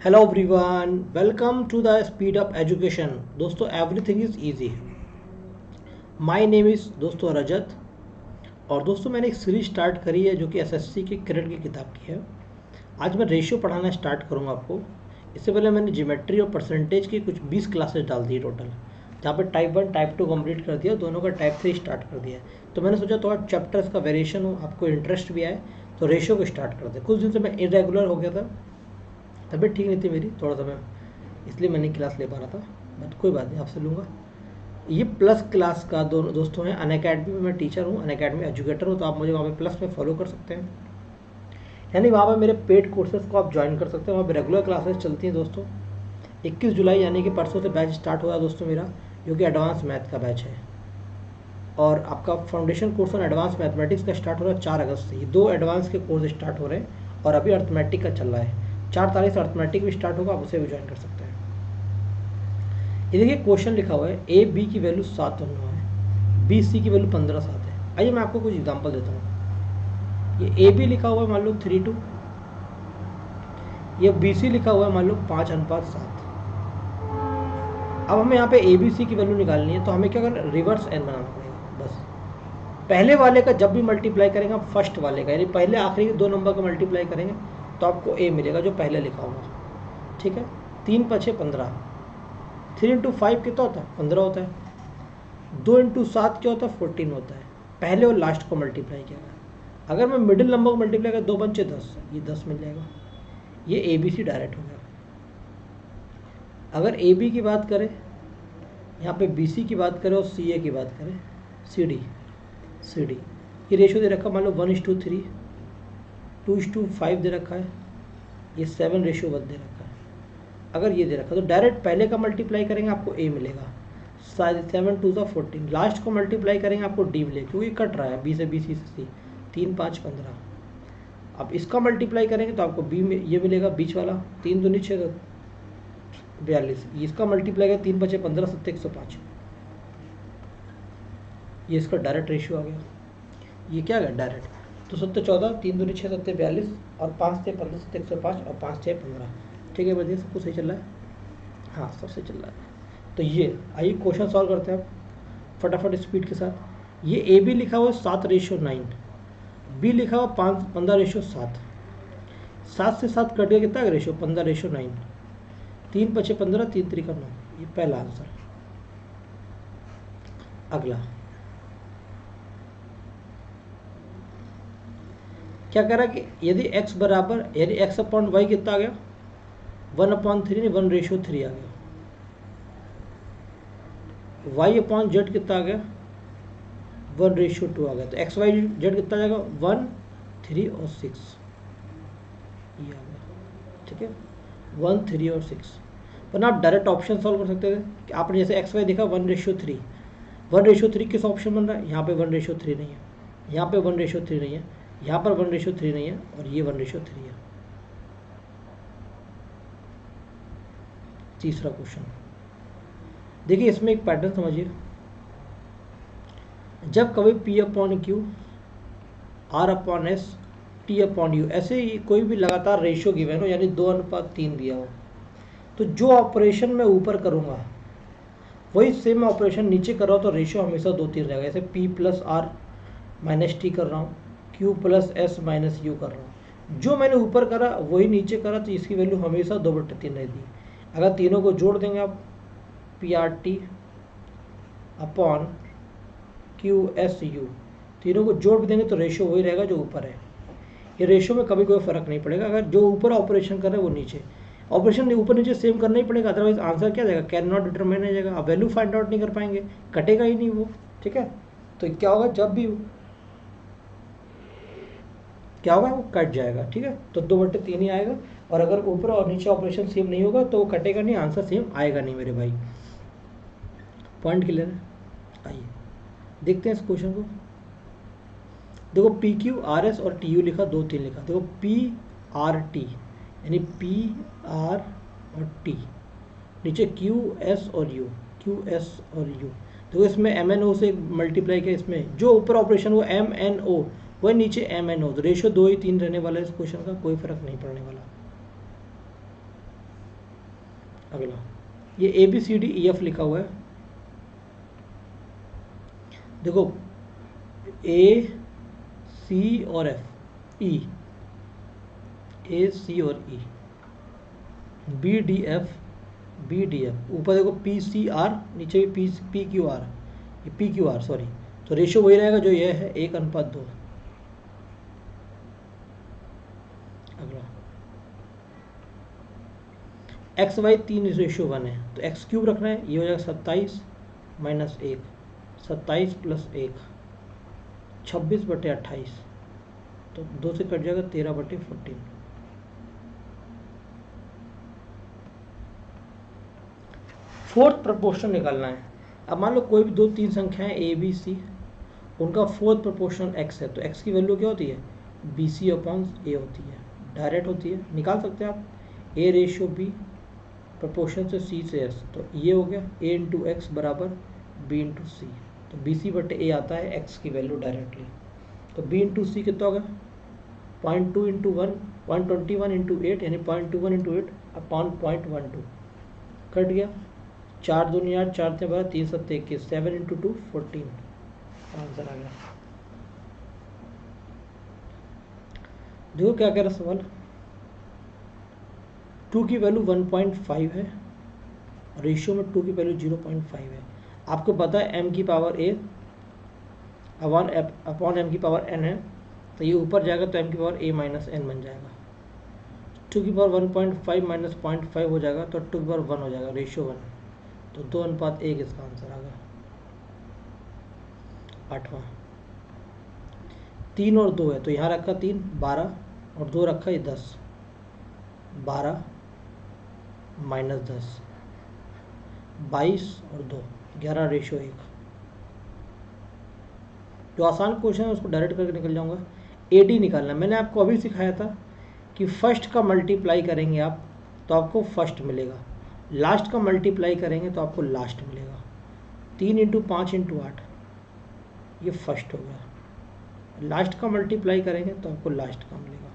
Hello everyone, welcome to the speed of education. दोस्तों, everything is easy. My name is दोस्तों रजत। और दोस्तों, मैंने एक सीरीज स्टार्ट करी है जो कि एसएससी की क्रेडिट की किताब की है। आज मैं रेशियो पढ़ाना स्टार्ट करूंगा आपको। इससे पहले मैंने ज्योमेट्री और परसेंटेज की कुछ 20 क्लासेस डाल दी टोटल, जहाँ पे टाइप 1 टाइप 2 कंप्लीट कर दिया, दोनों का टाइप 3 स्टार्ट कर दिया है। तो मैंने सोचा थोड़ा चैप्टर्स का वेरिएशन हो, आपको इंटरेस्ट भी आए, तो रेशियो को स्टार्ट कर दे। कुछ दिन से मैं इरेगुलर हो गया था, तबीयत ठीक नहीं थी मेरी, थोड़ा सा मैं इसलिए मैं नहीं क्लास ले पा रहा था, बट कोई बात नहीं, आपसे लूँगा। ये प्लस क्लास का दोनों दोस्तों हैं। अनअकैडमी में मैं टीचर हूँ, अनअकैडमी एजुकेटर हूँ, तो आप मुझे वहाँ पे प्लस में फॉलो कर सकते हैं, यानी वहाँ पर मेरे पेड कोर्सेज को आप ज्वाइन कर सकते हैं। वहाँ पर रेगुलर क्लासेस चलती हैं दोस्तों। 21 जुलाई यानी कि परसों से बैच स्टार्ट हुआ दोस्तों मेरा, जो कि एडवांस मैथ का बैच है। और आपका foundation course on advance mathematics का स्टार्ट हो रहा है 4 अगस्त से। ये 2 एडवांस के कोर्स स्टार्ट हो रहे हैं, और अभी अर्थमेटिक का चल रहा है। 4 तारीख से अर्थमेटिक भी स्टार्ट होगा, आप उसे भी ज्वाइन कर सकते हैं। ये देखिए, क्वेश्चन लिखा हुआ है ए बी की वैल्यू 7 और 9 है, बी सी की वैल्यू 15 7 है। आइए मैं आपको कुछ एग्जांपल देता हूँ। ये ए बी लिखा हुआ है मान लो 3:2, ये बी सी लिखा हुआ है मान लो 5:7। अब हमें यहाँ पे ए बी सी की वैल्यू निकालनी है, तो हमें क्या करना है, रिवर्स एन बनाना पड़ेगा। बस पहले वाले का जब भी मल्टीप्लाई करेंगे आप फर्स्ट वाले का, यानी पहले आखिरी के 2 नंबर का मल्टीप्लाई करेंगे तो आपको ए मिलेगा जो पहले लिखा होगा। ठीक है, 3 5 15, 3 इंटू 5 कितना होता है, 15 होता है। 2 इंटू 7 क्या होता है, 14 होता है। पहले और लास्ट को मल्टीप्लाई किया गया। अगर मैं मिडिल नंबर को मल्टीप्लाई करूँ, 2 पंचे 10, ये 10 मिल जाएगा। ये ए बी सी डायरेक्ट हो गया। अगर ए बी की बात करें, यहाँ पे बी सी की बात करें और सी ए की बात करें, सी डी ये रेशियो दे रखा है मान लो 1:3, 2:5 दे रखा है, ये 7:1 दे रखा है। अगर ये दे रखा है तो डायरेक्ट पहले का मल्टीप्लाई करेंगे आपको ए मिलेगा, 7 2 14। लास्ट को मल्टीप्लाई करेंगे आपको डी मिलेगा, क्योंकि कट रहा है बी से, बी सी से सी, 3 5 15। अब इसका मल्टीप्लाई करेंगे तो आपको बी में ये मिलेगा बीच वाला, 3 दूनी 6 42। इसका मल्टीप्लाई करें 3 5 15 7 105। ये इसका डायरेक्ट रेशियो आ गया। ये क्या है डायरेक्ट, तो 7 14, 3 दूनी 6 7 42, और 5 से 15 7 105, और 5 6 15। ठीक है, बताइए सब कुछ सही चल रहा है? हाँ, सब सही चल रहा है। तो ये आइए क्वेश्चन सॉल्व करते हैं फटाफट स्पीड के साथ। ये ए बी लिखा हुआ है 7:9, बी लिखा हुआ 15:7। 7 से 7 कट गया, कितना रेशियो, 15:9। 3 5 15, 3 3 9। ये पहला आंसर। अगला क्या कह रहा है कि यदि x बराबर, यानी x अपॉन वाई कितना आ गया, 1/3, 1:3 आ गया। y अपॉन जेड कितना आ गया, 1:2 आ गया। तो एक्स वाई जेड कितना आ जाएगा, 1 3 और 6, ये आ गया। ठीक है, 1 3 और 6। वरना आप डायरेक्ट ऑप्शन सॉल्व कर सकते थे कि आपने जैसे एक्स वाई देखा 1:3, 1:3 किस ऑप्शन बन रहा है, यहाँ पे 1:3 नहीं है, यहाँ पे 1:3 नहीं है, यहाँ पर 1:3 नहीं है, और ये 1:3 है। तीसरा क्वेश्चन देखिए, इसमें एक पैटर्न समझिए। जब कभी P upon Q, R upon S, T upon you, ऐसे ही कोई भी लगातार रेशियो गिवन हो, यानी 2:3 दिया हो, तो जो ऑपरेशन मैं ऊपर करूँगा वही सेम ऑपरेशन नीचे कर रहा हूँ, तो रेशियो हमेशा 2:3 रहेगा। जैसे P plus R minus T कर रहा हूँ, Q plus S minus U कर रहा हूँ, जो मैंने ऊपर करा वही नीचे करा, तो इसकी वैल्यू हमेशा 2/3 रहती। अगर तीनों को जोड़ देंगे आप, PRT अपॉन QSU, तीनों को जोड़ भी देंगे तो रेशियो वही रहेगा जो ऊपर है। ये रेशियो में कभी कोई फर्क नहीं पड़ेगा। अगर जो ऊपर ऑपरेशन कर रहे हैं वो नीचे ऑपरेशन, ऊपर नीचे सेम करना ही पड़ेगा, अदरवाइज आंसर क्या जाएगा, कैन नॉट डिटरमाइन आ जाएगा, आप वैल्यू फाइंड आउट नहीं कर पाएंगे, कटेगा ही नहीं वो। ठीक है, तो क्या होगा, जब भी क्या होगा, वो कट जाएगा। ठीक है, तो 2/3 ही आएगा। और अगर ऊपर और नीचे ऑपरेशन सेम नहीं होगा तो वो कटेगा नहीं, आंसर सेम आएगा नहीं मेरे भाई। पॉइंट क्लियर है? आइए देखते हैं इस क्वेश्चन को। देखो PQRS और TU लिखा, 2 3 लिखा। देखो PRT यानी PR और T, नीचे QS और U। देखो इसमें MNO से मल्टीप्लाई किया, इसमें जो ऊपर ऑपरेशन वो MNO, वही नीचे MNO। तो रेशियो 2 ही 3 रहने वाला है इस क्वेश्चन का, कोई फर्क नहीं पड़ने वाला। अगला ये ABCDEF लिखा हुआ है, देखो AC और F, E, AC और E, BDF, ऊपर देखो PCR, नीचे भी PQR, ये PQR सॉरी, तो रेशियो वही रहेगा जो ये है 1:2। अगला XY 3 रेशियो 1 है, तो x क्यूब रखना है, ये हो जाएगा 27 माइनस 1, 27 प्लस 1, 26/28, तो 2 से कट जाएगा 13/14। फोर्थ प्रपोर्शन निकालना है। अब मान लो कोई भी 2-3 संख्याएं ABC, उनका फोर्थ प्रपोर्शन x है, तो x की वैल्यू क्या होती है, BC/A होती है, डायरेक्ट होती है, निकाल सकते हैं आप। A/B प्रपोर्शन से C से S, तो ये हो गया A/X बराबर B/C, तो BC/A आता है x की वैल्यू डायरेक्टली, तो B/C कितना होगा 0.2 × 1, 0.21 × 8 यानी 0.21 × 8/0.12, कट गया, 4 दूनी 8, 4 से 12, 3 7 21, 7 × 2 14, आंसर आ गया। देखो क्या कह रहा सवाल, 2 की वैल्यू 1.5 है, रेशियो में 2 की वैल्यू 0.5 है। आपको पता है m की पावर a अपॉन m की पावर n है, तो ये ऊपर जाएगा तो m की पावर a माइनस n बन जाएगा। 2 की पावर 1.5 माइनस 0.5 हो जाएगा, तो 2 की पावर 1 हो जाएगा, रेशियो 1, तो 2:1 इसका आंसर आ गया। 8वां 3 और 2 है, तो यहाँ रखा 3 12 और 2 रखा ये 10, 12 माइनस 10, 22 और 2 11, रेशियो 1। जो आसान क्वेश्चन है उसको डायरेक्ट करके निकल जाऊंगा। AD निकालना, मैंने आपको अभी सिखाया था कि फर्स्ट का मल्टीप्लाई करेंगे आप तो आपको फर्स्ट मिलेगा, लास्ट का मल्टीप्लाई करेंगे तो आपको लास्ट मिलेगा। 3 × 5 × 8 ये फर्स्ट हो गया, लास्ट का मल्टीप्लाई करेंगे तो आपको लास्ट का मिलेगा।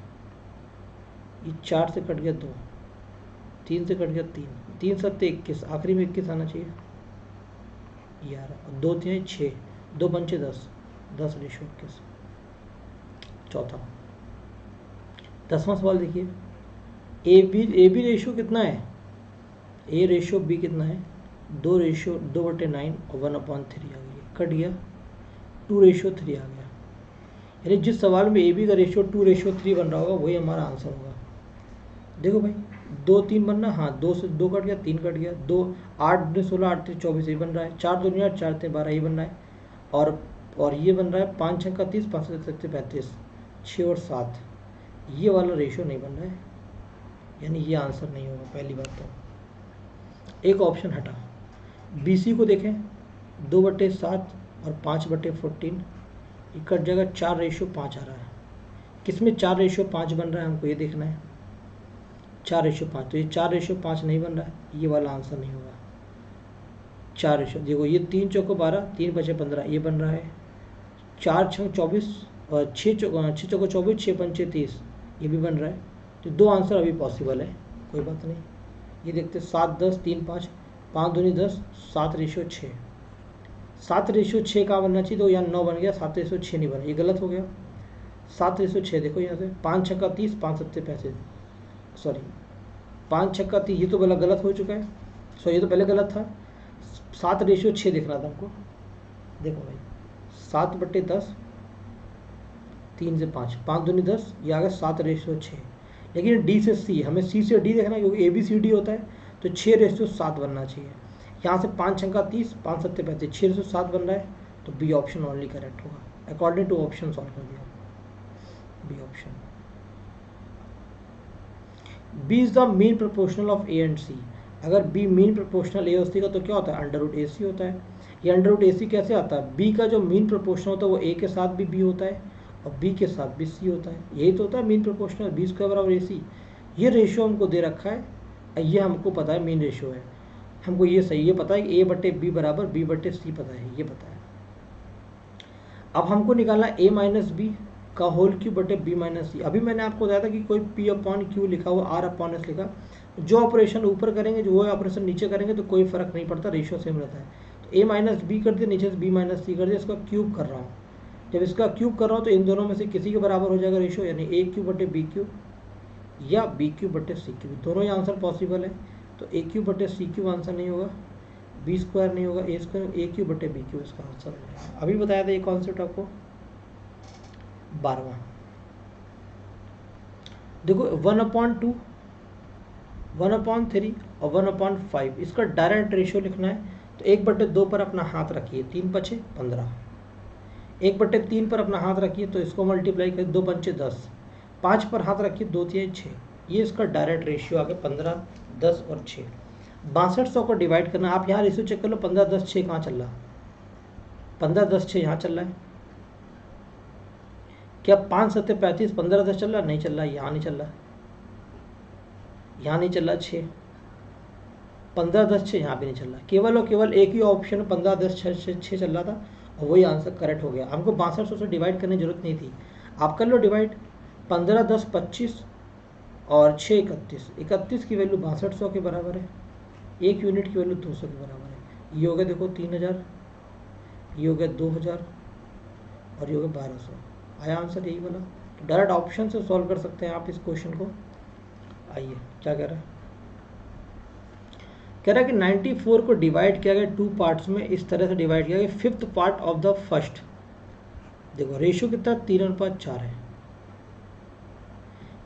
ये 4 से कट गया 2, 3 से कट गया 3, 3 7 21, आखिरी में 21 आना चाहिए, 11 2 3 6, 2 पंचे 10, 10 रेशियो 21। चौथा 10वां सवाल देखिए, ए बी रेशियो कितना है, A/B कितना है, 2/9 और 1/3 आ गई, कट गया, 2/3 आ गया, यानी जिस सवाल में AB का रेशियो 2/3 बन रहा होगा वही हमारा आंसर होगा। देखो भाई 2 3 बनना, हाँ 2 से 2 कट गया, 3 कट गया, 2 8 2 16 8 3 24 ये बन रहा है, 4 2 8 4 3 12 ये बन रहा है, और ये बन रहा है 5 6 30, 5 7 35, 6 और 7, ये वाला रेशियो नहीं बन रहा है, यानी ये आंसर नहीं होगा पहली बात। तो एक ऑप्शन हटा, BC को देखें 2/7 और 5/14, ये कट जाएगा, 4/5 आ रहा है, किसमें 4/5 बन रहा है हमको ये देखना है, 4/5, तो ये 4/5 नहीं बन रहा है, ये वाला आंसर नहीं होगा। 4 देखो ये 3 चौको 12, 3 बचे 15 ये बन रहा है, 4 6 24 और 6 चौको 24, 6 पंचे 30 ये भी बन रहा है, तो 2 आंसर अभी पॉसिबल है, कोई बात नहीं। ये देखते 7 10 3 5, 5 दूनी 10, 7/6, 7/6 का बनना चाहिए, तो यहाँ 9 बन गया, 7/6 नहीं बना, ये गलत हो गया। 7/6 देखो यहाँ से 5 6 30, 5 7 35, सॉरी 5 6 30, ये तो गलत हो चुका है, सॉरी ये तो पहले गलत था, 7/6 देखना था हमको। देखो भाई 7/10, 3 से 5, 5 दूनी 10, ये आ गया 7/6, लेकिन D से C, हमें C से D देखना है क्योंकि ABCD होता है, तो 6/7 बनना चाहिए। यहाँ से 5 6 30, 5 7 35, 6/7 बन रहा है, तो B ऑप्शन ओनली करेक्ट होगा, अकॉर्डिंग टू ऑप्शन सॉल्व कर दिया, B option. B is the mean proportional of A and C, अगर B मीन प्रोपोर्शनल A और C का तो क्या होता है, √AC होता है। ये √AC कैसे आता है, B का जो मीन प्रोपोर्शनल होता है वो A के साथ भी B होता है और B के साथ भी C होता है, यही तो होता है मीन प्रोपोर्शनल, B² = AC। ये रेशियो हमको दे रखा है, ये हमको पता है मीन रेशियो है, हमको ये सही ये पता है कि A/B बराबर B/C पता है, ये पता है। अब हमको निकालना A - B का होल क्यू बटे बी माइनस सी। अभी मैंने आपको बताया था कि कोई पी अपॉन क्यू लिखा हुआ, आर अपॉन एस लिखा, जो ऑपरेशन ऊपर करेंगे जो वो ऑपरेशन नीचे करेंगे तो कोई फर्क नहीं पड़ता, रेशियो सेम रहता है। तो ए माइनस बी कर दिया, नीचे से बी माइनस सी कर दिया, इसका क्यूब कर रहा हूँ। जब इसका क्यूब कर रहा हूँ तो इन दोनों में से किसी के बराबर हो जाएगा रेशियो, यानी ए क्यूब बटे बी क्यूब या बी क्यूब बटे सी क्यूब, दोनों ही आंसर पॉसिबल है। तो ए क्यूब बटे सी क्यूब आंसर नहीं होगा, बी स्क्वायर नहीं होगा, ए स्क्वायर, ए क्यूब बटे बी क्यूब इसका आंसर होगा। अभी बताया था ये कॉन्सेप्ट आपको 12वां। देखो 1/2, 1/3 और 1/5, इसका डायरेक्ट रेशियो लिखना है। तो 1/2 पर अपना हाथ रखिए, 3 पचे 15, 1/3 पर अपना हाथ रखिए तो इसको मल्टीप्लाई करिए, 2 पंचे 10, 5 पर हाथ रखिए, 2 तिहाई 6, ये इसका डायरेक्ट रेशियो आ गया 15, 10 और 6। 6200 को डिवाइड करना, आप यहाँ रेशियो चेक कर लो, 15, 10, 6 कहाँ चल रहा है, 15, 10, 6 यहाँ चल रहा है क्या, 5 7 35, 15 10 चल रहा है, नहीं चल रहा है, यहाँ नहीं चल रहा है, यहाँ नहीं चल रहा 6, 15 10 6 यहाँ भी नहीं चल रहा, केवल और केवल एक ही ऑप्शन 15 10 6 चल रहा था और वही आंसर करेक्ट हो गया। हमको 6200 से डिवाइड करने की जरूरत नहीं थी, आप कर लो डिवाइड, 15 10 25 और 6 31, 31 की वैल्यू 6200 के बराबर है, एक यूनिट की वैल्यू 200 के बराबर है। ये हो गया देखो 3000, ये हो गया 2000 और ये हो गया 1200, आया आंसर यही वाला। तो डायरेक्ट ऑप्शन से सॉल्व कर सकते हैं आप इस क्वेश्चन को। आइए क्या कह रहा है, कह रहा है कि 94 को डिवाइड किया गया 2 पार्ट्स में, इस तरह से डिवाइड किया गया, 5th part of the first, देखो रेशियो कितना 3:4 है,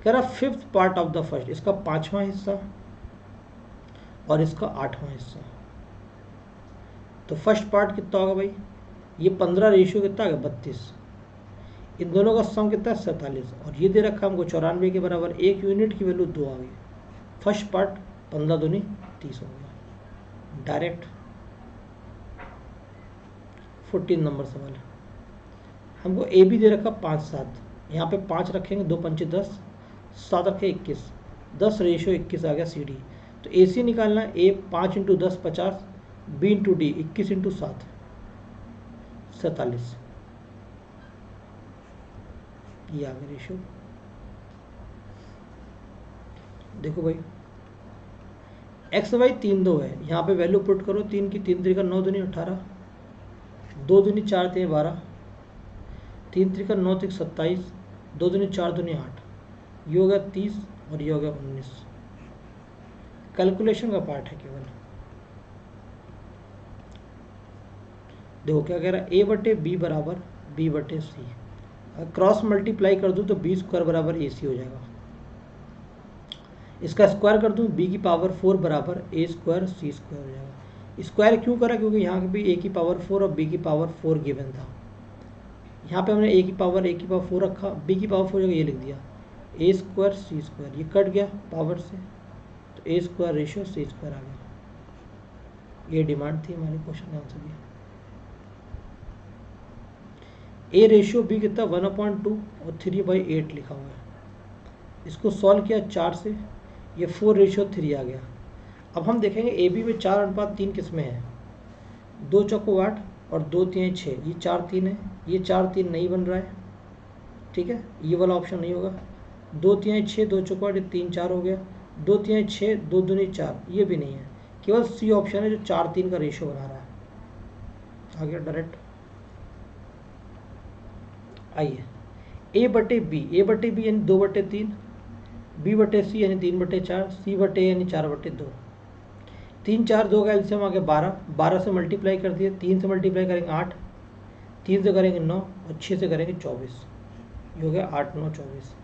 कह रहा 5th part of the first, इसका 5वां हिस्सा और इसका 8वां हिस्सा। तो फर्स्ट पार्ट कितना होगा भाई, ये 15 रेशियो कितना आ गया 32, इन दोनों का सम कितना है 47, और ये दे रखा हमको 94 के बराबर, एक यूनिट की वैल्यू 2 आ गई। फर्स्ट पार्ट 15 दूनी 30 हो गया, डायरेक्ट। 14 नंबर सवाल है, हमको ए बी दे रखा 5 7, यहाँ पे 5 रखेंगे, 2 पंचे 10, 7 रखे 21, 10 रेशियो 21 आ गया सी डी। तो ए सी निकालना है, ए 5 × 10 50, बी × डी 21 × 7 47, ये आ गया रेशियो। देखो भाई एक्स वाई 3 2 है, यहाँ पे वैल्यू पुट करो, 3 की 3 3 9 दूनी 18, 2 दूनी 4 3 12, 3 3 9 3 27, 2 दूनी 4 दूनी 8, ये हो गया 30 और ये हो गया 19। कैलकुलेशन का पार्ट है केवल। देखो क्या कह रहा है, ए बटे बी बराबर बी बटे सी, क्रॉस मल्टीप्लाई कर दूँ तो बी स्क्वायर बराबर ए सी हो जाएगा, इसका स्क्वायर कर दूँ बी की पावर 4 बराबर ए स्क्वायर सी स्क्वायर हो जाएगा। स्क्वायर क्यों करा, क्योंकि यहाँ भी ए की पावर 4 और बी की पावर 4 गिवन था, यहाँ पे हमने ए की पावर 4 रखा, बी की पावर 4 जगह ये लिख दिया, ए स्क्वायर सी स्क्वायर, ये कट गया पावर से, तो ए स्क्वायर रेशियो सी स्क्वायर आ गया। ये डिमांड थी हमारे क्वेश्चन का आंसर दिया। ए रेशियो बी कितना 1/2 और 3/8 लिखा हुआ है, इसको सॉल्व किया 4 से, ये 4 रेशियो 3 आ गया। अब हम देखेंगे ए बी में 4:3 किसमें है, 2 चौको 8 और 2 3 6, ये 4 3 है, ये 4 3 नहीं बन रहा है, ठीक है, ये वाला ऑप्शन नहीं होगा। 2 3 6, 2 चौको 8, 3 4 हो गया, 2 3 6, 2 दूनी 4, ये भी नहीं है, केवल सी ऑप्शन है जो 4 3 का रेशियो बना रहा है। आ गया डायरेक्ट। आइए ए बटे बी यानी 2/3, बी बटे सी यानी 3/4, सी बटे यानी 4/2, 3 4 2 का एलसीएम आ गया 12, 12 से मल्टीप्लाई कर दिए, 3 से मल्टीप्लाई करेंगे 8, 3 से करेंगे 9 और 6 से करेंगे 24, ये हो गया 8 9 24।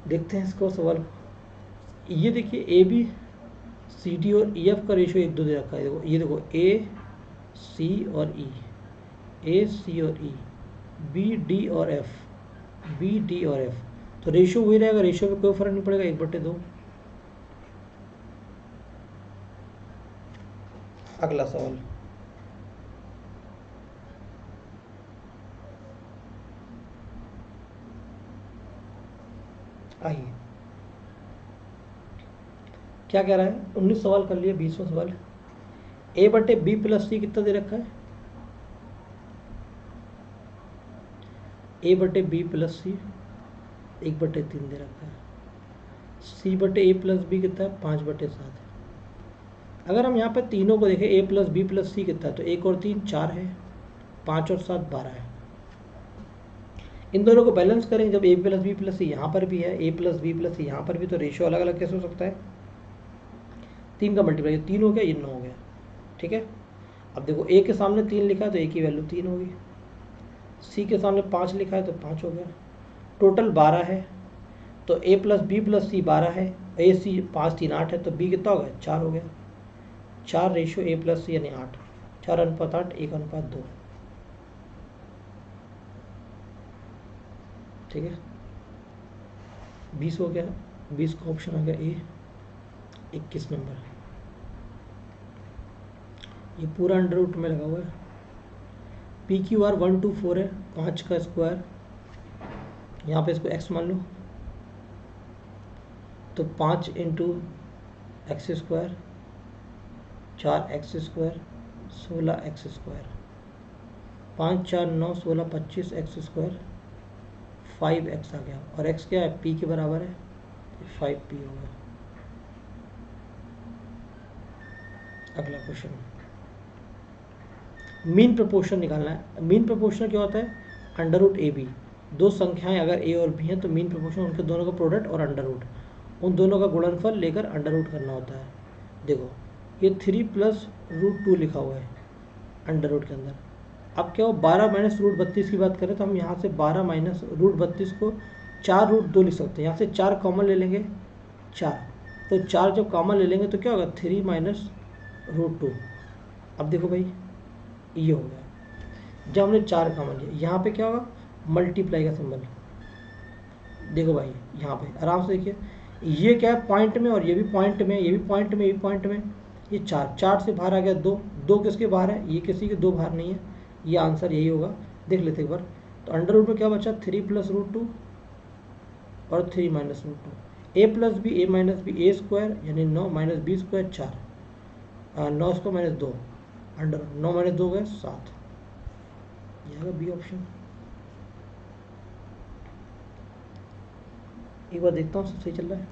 देखते हैं इसको सवाल। ये देखिए ए बी सी डी और ई एफ का रेशियो 1 2 दे रखा है, देखो ये देखो ए सी और ई, ए सी और ई, बी डी और एफ, बी डी और एफ, तो रेशियो वही रहेगा, रेशियो में कोई फर्क नहीं पड़ेगा, 1/2। अगला सवाल, आइए क्या कह रहा है, 19 सवाल कर लिए, 20वां सवाल। ए बटे बी प्लस सी कितना दे रखा है, ए बटे बी प्लस सी 1/3 दे रखा है, सी बटे ए प्लस बी कितना है 5/7। अगर हम यहाँ पे तीनों को देखें ए प्लस बी प्लस सी कितना है, तो 1 और 3 4 है, 5 और 7 12 है। इन दोनों को बैलेंस करें, जब ए प्लस बी प्लस सी यहाँ पर भी है, ए प्लस बी प्लस सी यहाँ पर भी, तो रेशियो अलग अलग कैसे हो सकता है, 3 का मल्टीप्लाई 3 हो गया, ये 9 हो गया। ठीक है, अब देखो ए के सामने 3 लिखा है तो ए की वैल्यू 3 होगी, सी के सामने 5 लिखा है तो 5 हो गया, टोटल 12 है। तो ए प्लस बी प्लस सी 12 है, ए सी 5 3 8 है, तो बी कितना हो गया 4 हो गया। 4 रेशियो ए प्लस सी यानी 8, 4:8 1:2। ठीक है, 20 हो गया, 20 का ऑप्शन आ गया ए। 21 नंबर ये पूरा अंडर रूट में लगा हुआ है। पी क्यू आर 1 2 4 है, 5 का स्क्वायर, यहाँ पे इसको x मान लो, तो 5 into x square 4x square 16x square, 5 4 9 16 25 x square 5x आ गया, और x क्या है p के बराबर है, 5p हो गया। अगला क्वेश्चन, मीन प्रोपोर्शन निकालना है। मीन प्रोपोर्शन क्या होता है, अंडर रूट ए बी, दो संख्याएं अगर ए और बी हैं तो मीन प्रोपोर्शन उनके दोनों का प्रोडक्ट और अंडर रूट, उन दोनों का गुणनफल लेकर अंडर रूट करना होता है। देखो ये 3 प्लस रूट 2 लिखा हुआ है अंडर रूट के अंदर। अब क्या हो, 12 माइनस रूट 32 की बात करें तो हम यहाँ से 12 माइनस रूट 32 को 4 रूट 2 लिख सकते हैं। यहाँ से 4 कॉमन ले लेंगे 4, तो 4 जब कॉमन ले लेंगे तो क्या होगा 3 माइनस रूट 2। अब देखो भाई ये हो गया, जब हमने 4 कॉमन लिया, यहाँ पे क्या होगा मल्टीप्लाई का सिंबल। देखो भाई यहाँ पे आराम से देखिए, ये क्या है पॉइंट में, और ये भी पॉइंट में, ये भी पॉइंट में, ये भी पॉइंट में। ये 4 से बाहर आ गया 2, 2 किसके बाहर है, ये किसी के 2 बाहर नहीं है, ये आंसर यही होगा। देख लेते एक बार, तो अंडर रूट में क्या बचा 3 प्लस रूट 2 और 3 minus root 2, A plus B A minus B A square यानी 9 minus B square 4, 9 square minus 2, under 9 minus 2 गए 7, यह होगा बी ऑप्शन। एक बार देखता हूँ सब सही चल रहा है,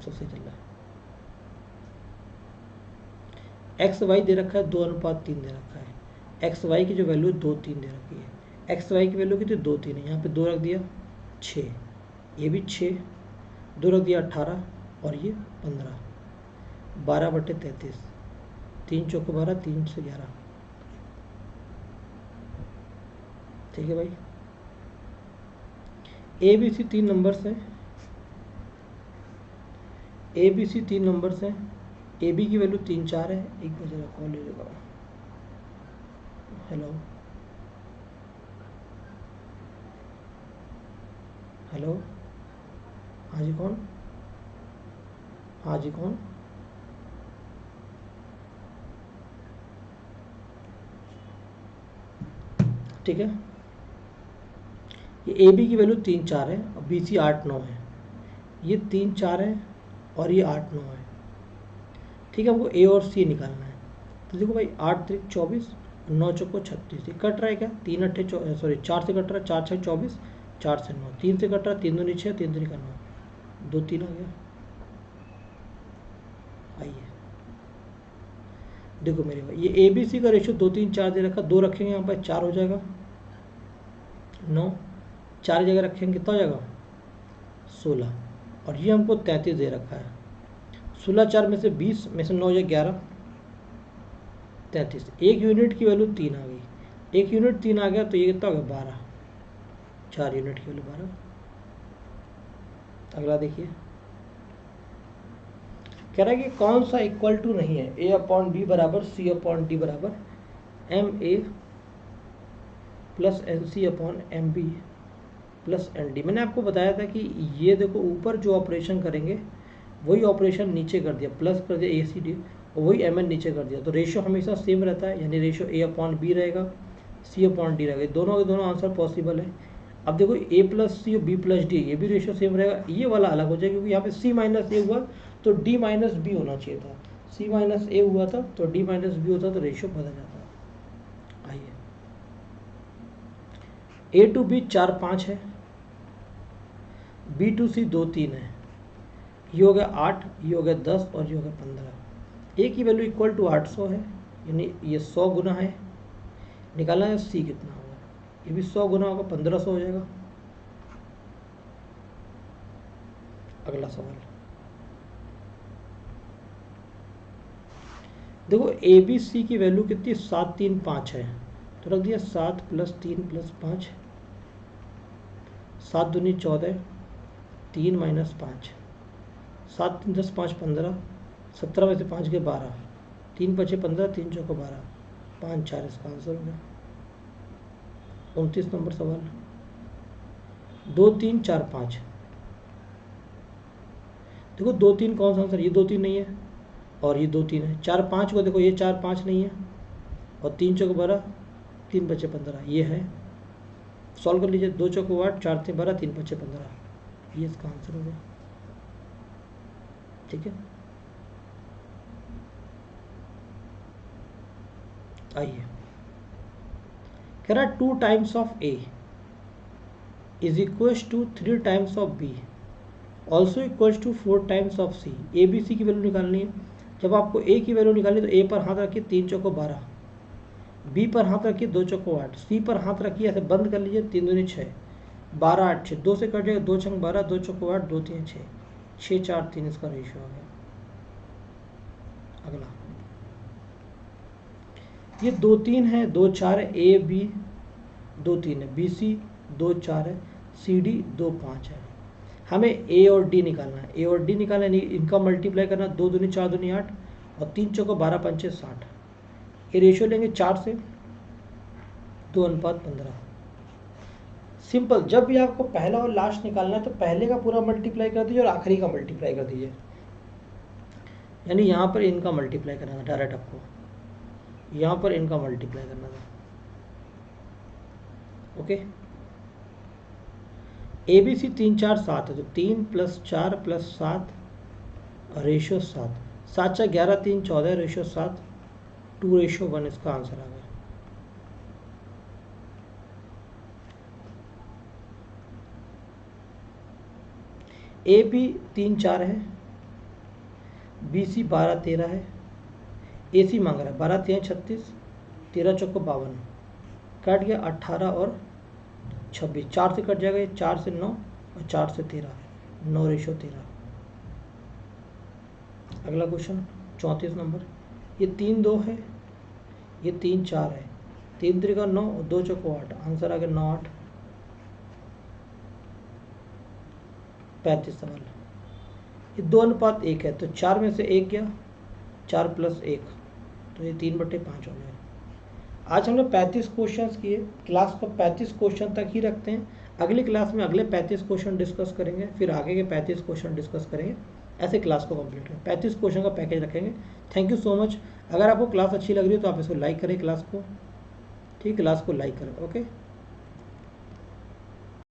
सब सही चल रहा है। एक्स वाई दे रखा है 2:3 दे रखा है, एक्स वाई की जो वैल्यू 2 3 दे रखी है, एक्स वाई की वैल्यू कितनी 2 3 है, यहाँ पे 2 रख दिया 6, ये भी 6, 2 रख दिया 18 और ये 15, 12/33, 3 चौको 12, 3 से 11। ठीक है भाई, ए बी सी 3 नंबर्स हैं, ए बी सी 3 नंबर्स हैं, ए बी की वैल्यू 3 4 है। एक बार जरा कॉल ले लेगा, हेलो हेलो, हाँ जी कौन, हाँ जी कौन, ठीक है। ये ए बी की वैल्यू 3 4 है और बी सी 8 9 है, ये 3 4 है और ये 8 9 है। ठीक है, हमको ए और सी निकालना है। तो देखो भाई 8 3 24, 9 चौको 36, ये कट रहा है क्या, 3 8 सॉरी 4 से कट रहा है, 4 6 24, 4 से 9, 3 से कट रहा है, 3 2 6, 3 3 का 9, 2 3 आ गया। आइए देखो मेरे भाई, ये ए बी सी का रेशियो 2 3 4 दे रखा, 2 रखेंगे यहाँ पर 4 हो जाएगा, 9 4 जगह रखेंगे कितना हो जाएगा 16, और ये हमको 33 दे रखा है। 16 4 में से 20 में से 9 या 11, 33। एक यूनिट की वैल्यू 3 आ गई, एक यूनिट 3 आ गया तो ये कितना हो गया 12, 4 यूनिट की वैल्यू 12। अगला देखिए, कह रहा है कि कौन सा इक्वल टू नहीं है, ए अपॉन बी बराबर सी अपॉन डी बराबर M A plus N C upon M B plus N D. मैंने आपको बताया था कि ये देखो ऊपर जो ऑपरेशन करेंगे वही ऑपरेशन नीचे कर दिया, प्लस कर दिया ए सी डी, और वही एम एन नीचे कर दिया, तो रेशियो हमेशा सेम रहता है, यानी रेशियो ए अपॉन बी रहेगा, सी अपॉन डी रहेगा। दोनों के दोनों आंसर पॉसिबल है। अब देखो ए प्लस सी और बी प्लस डी, ये भी रेशियो सेम रहेगा, ये वाला अलग हो जाएगा क्योंकि यहाँ पे सी माइनस ए हुआ तो डी माइनस बी होना चाहिए था, C माइनस A हुआ था तो D माइनस B होता तो रेशियो बदल जाता। आइए, A टू B 4 5 है, B टू C 2 3 है, ये हो गया 8, ये हो गया 10 और ये हो गया 15। A की वैल्यू इक्वल टू 800 है, यानी ये 100 गुना है। निकालना है C कितना होगा, ये भी 100 गुना होगा, 1500 हो जाएगा। अगला सवाल देखो, ए बी सी की वैल्यू कितनी 7 3 5 है, तो रख दिया 7 + 3 + 5, 7 दूनी 14, 3 - 5, 7 3 10 5 15, 17 में से 5 के 12, 3 5 15, 3 चौको 12, 5 4 इसका आंसर हो गया। 29 नंबर सवाल, 2 3 4 5। देखो 2 3 कौन सा आंसर, ये 2 3 नहीं है और ये 2 3 है। 4 5 को देखो, ये 4 5 नहीं है और 3 चौको 12, 3 5 15, ये है। सॉल्व कर लीजिए, 2 चौको 8, 4 3 12, 3 5 15, ये इसका आंसर हो गया। ठीक है, आइए, कह रहा 2 times of A is equals to 3 times of B also equals to 4 times of C। A B C की वैल्यू निकालनी है। जब आपको A की वैल्यू निकालनी है तो A पर हाथ रखिए, 3 चौको 12, B पर हाथ रखिए, 2 चौको 8, C पर हाथ रखिए, ऐसे बंद कर लीजिए, 3 दूनी 6, 12 8 6, 2 से कट जाएगा, 2 छंग 12, 2 चौको 8, 2 3 6, 6 4 3 इसका रेशियो आ गया। अगला, ये 2 3 है, 2 4 है, A B 2 3 है, B C 2 4 है, C D 2 5 है। हमें A और D निकालना है। A और D निकालना है, इनका मल्टीप्लाई करना, 2 दूनी 4 दूनी 8 और 3 चौको 12 पंचे 60। ये रेशियो लेंगे 4 से 2:15। सिंपल, जब भी आपको पहला और लास्ट निकालना है तो पहले का पूरा मल्टीप्लाई कर दीजिए और आखिरी का मल्टीप्लाई कर दीजिए, यानी यहाँ पर इनका मल्टीप्लाई करना था डायरेक्ट, आपको यहाँ पर इनका मल्टीप्लाई करना था। ओके, ए बी सी 3 4 7 है, तो 3 + 4 + 7 रेशियो 7, 7 4 11 3 14 रेशियो 7, 2:1 इसका आंसर आ गया। ए बी 3 4 है, बी सी 12 13 है, ए सी मांग रहा है 12 3 36, 13 चौको 52, कट गया 18 और 26, 4 से कट जाएगा, ये 4 से 9 और 4 से 13, 9:13। अगला क्वेश्चन 34 नंबर, ये 3 2 है, ये 3 4 है, 3 3 9 और 2 चौको 8, आंसर आ गया 9 8। 35 सवाल, ये 2:1 है, तो 4 में से 1 गया, 4 + 1, तो ये 3/5 हो गया। आज हमने 35 क्वेश्चंस किए। क्लास को 35 क्वेश्चन तक ही रखते हैं। अगली क्लास में अगले 35 क्वेश्चन डिस्कस करेंगे, फिर आगे के 35 क्वेश्चन डिस्कस करेंगे। ऐसे क्लास को कंप्लीट करें, 35 क्वेश्चन का पैकेज रखेंगे। Thank you so much. अगर आपको क्लास अच्छी लग रही है तो आप इसको लाइक करें, क्लास को, ठीक, क्लास को लाइक करें। ओके।